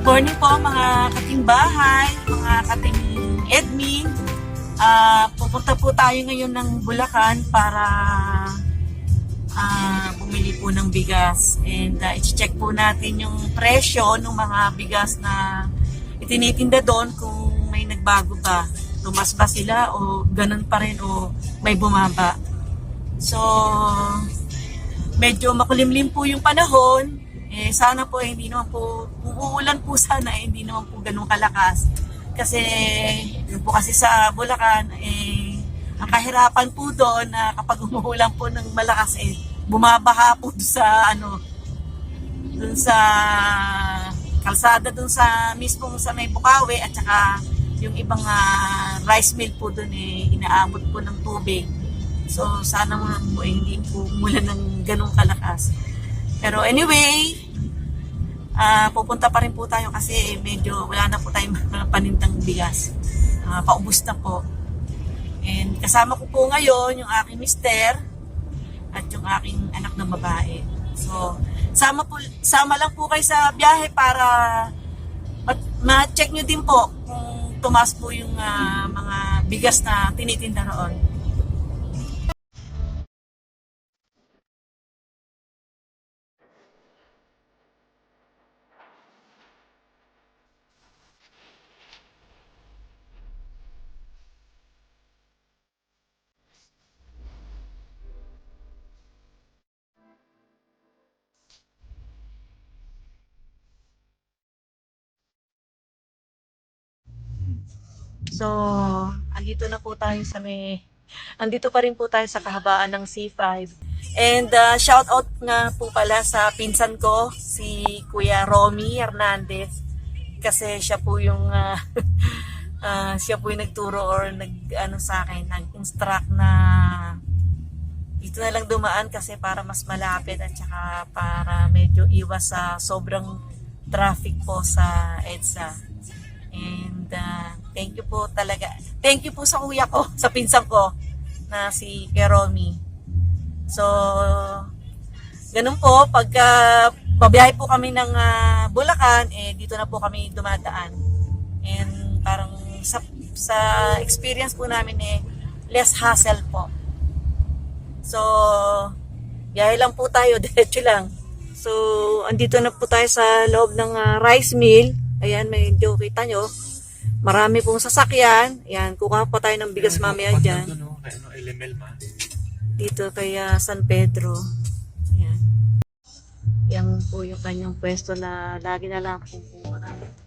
Morning po mga kating bahay, mga kating admin. Pupunta po tayo ngayon ng Bulacan para bumili po ng bigas. And i-check po natin yung presyo ng mga bigas na itinitinda doon kung may nagbago ba. Tumas ba sila o ganun pa rin o may bumaba. So, medyo makulimlim po yung panahon. Sana po hindi naman po, kung uulan po sana, hindi naman po ganun kalakas. Kasi, yun po kasi sa Bulacan, ang kahirapan po doon na kapag umuulan po ng malakas, bumabaha po doon sa kalsada, doon sa mismong sa may Bukawi, at saka yung ibang rice mill po doon, inaabot po ng tubig. So, sana mo po hindi po umulan ng ganung kalakas. Pero anyway, pupunta pa rin po tayo kasi medyo wala na po tayong panintang bigas. Paubos na po. And kasama ko po ngayon yung aking mister at yung aking anak na babae. So, sama lang po kayo sa biyahe para ma-check nyo din po kung tumaas po yung mga bigas na tinitinda roon. So, andito pa rin po tayo sa kahabaan ng C5. And shout out nga po pala sa pinsan ko, si Kuya Romy Hernandez. Kasi siya po yung siya po yung nagturo or sa akin, nag-instruct na dito na lang dumaan kasi para mas malapit at saka para medyo iwas sa sobrang traffic po sa EDSA. And thank you po talaga. Thank you po sa kuya ko, sa pinsan ko na si Keromi. So, ganun po, pagka pabiyahe po kami ng Bulacan, dito na po kami dumadaan. And parang sa experience po namin, less hassle po. So, biyahe lang po tayo, diretso lang. So, andito na po tayo sa loob ng rice mill. Ayan, medyo kita nyo. Marami pong sasakyan. Ayan, kukuha pa tayo ng bigas mamaya dyan. Dito kay San Pedro. Ayan. Yan po yung kanyang pwesto na lagi na lang kukuha.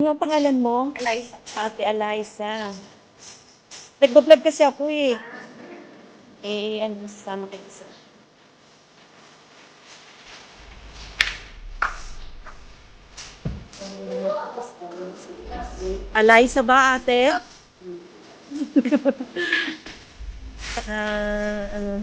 Ano ang pangalan mo? Eliza. Ate Eliza. Nagbablog kasi ako eh. Ano, sama kayo sa... Eliza ba, ate? Ano?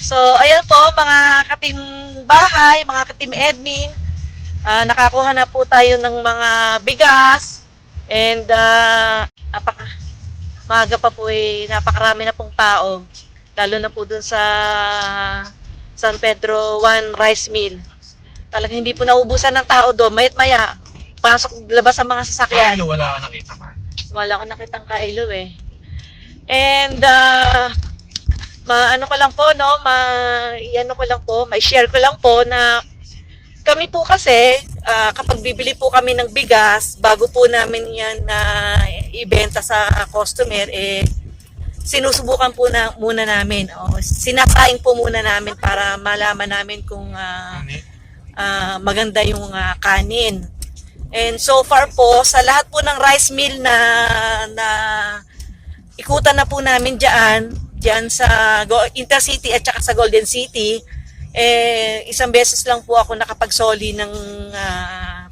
So, ayan po mga katim bahay, mga katim admin. Nakakuha na po tayo ng mga bigas. And maaga pa po napakarami na pong tao. Lalo na po dun sa San Pedro 1 Rice Mill. Talagang hindi po naubusan ng tao doon. Mayat maya, pasok labas ang mga sasakyan. Kailo, wala ka nakita pa. Wala ko nakitang kailo eh. And ano ko lang po, no, ma-share ko lang po na kami po kasi, kapag bibili po kami ng bigas, bago po namin yan na ibenta sa customer, sinusubukan po muna namin. Sinasaing po muna namin para malaman namin kung maganda yung kanin. And so far po, sa lahat po ng rice mill na ikutan na po namin dyan sa Intercity at saka sa Golden City, isang beses lang po ako nakapagsoli ng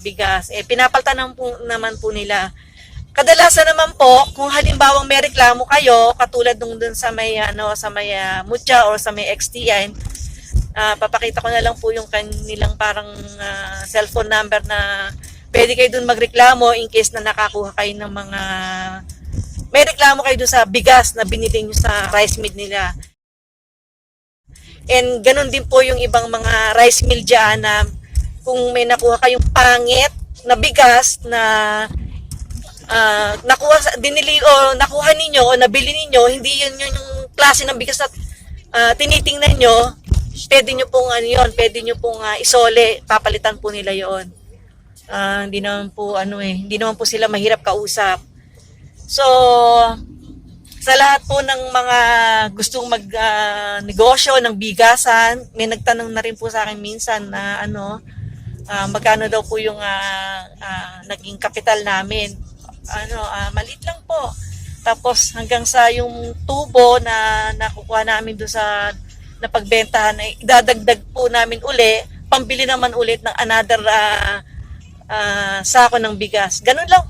bigas. Pinapaltan naman po nila. Kadalasan naman po, kung halimbawang may reklamo kayo, katulad nung dun sa may Mucha or sa may XTN, papakita ko na lang po yung kanilang parang cellphone number na pwede kayo dun magreklamo in case na nakakuha kayo ng mga may reklamo kayo dun sa bigas na binili nyo sa rice mill nila. And ganun din po yung ibang mga rice mill dyan na kung may nakuha kayong pangit na bigas na nakuha ninyo o nabili ninyo, hindi yun yung klase ng bigas na tinitingnan nyo, pwede nyo pong isole, papalitan po nila yon. Hindi naman po sila mahirap kausap. So, sa lahat po ng mga gustong mag-negosyo ng bigasan, may nagtanong na rin po sa akin minsan na magkano daw po yung naging kapital namin. Maliit lang po. Tapos hanggang sa yung tubo na nakukuha namin doon sa napagbentahan, ay idadagdag po namin uli, pambili naman ulit ng another sako ng bigas. Ganun lang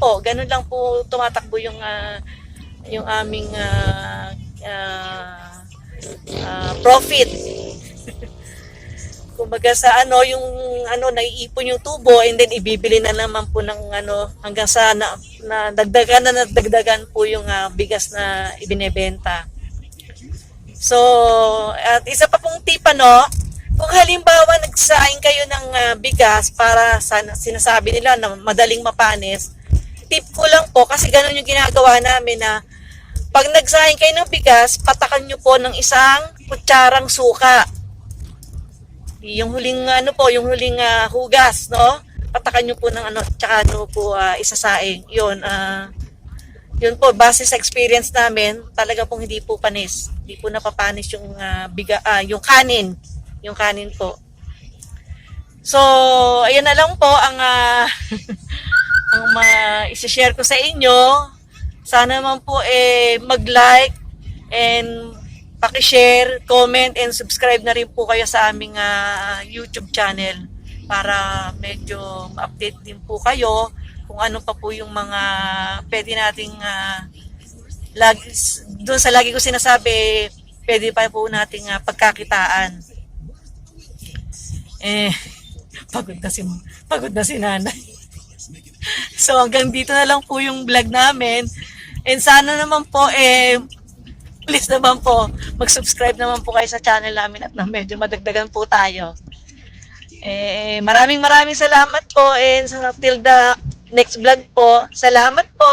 po tumatakbo yung aming profit. Kumbaga sa naiipon yung tubo and then ibibili na naman po ng hanggang sa nadagdagan po yung bigas na ibinebenta. So, at isa pa pong tip kung halimbawa nagsaing kayo ng bigas para sinasabi nila na madaling mapanis, tip ko lang po kasi ganun yung ginagawa namin na pag nagsaing kayo ng bigas, patakan nyo po ng isang kutsarang suka. Yung huling hugas, no? Patakan nyo po ng tsaka isasaing. Yun po, base sa experience namin, talaga pong hindi po panis. Hindi po napapanis yung yung kanin. Yung kanin po. So, ayun na lang po ang i-share ko sa inyo. Sana naman po mag-like and paki-share, comment and subscribe na rin po kayo sa aming YouTube channel para medyo ma-update din po kayo kung ano pa po yung mga pwede nating doon sa lagi ko sinasabi, pwede pa po nating pagkakitaan. Pagod na si nanay. So hanggang dito na lang po yung vlog namin. And sana naman po please naman po mag-subscribe naman po kayo sa channel namin at medyo madagdagan po tayo. Maraming salamat po and till the next vlog po. Salamat po.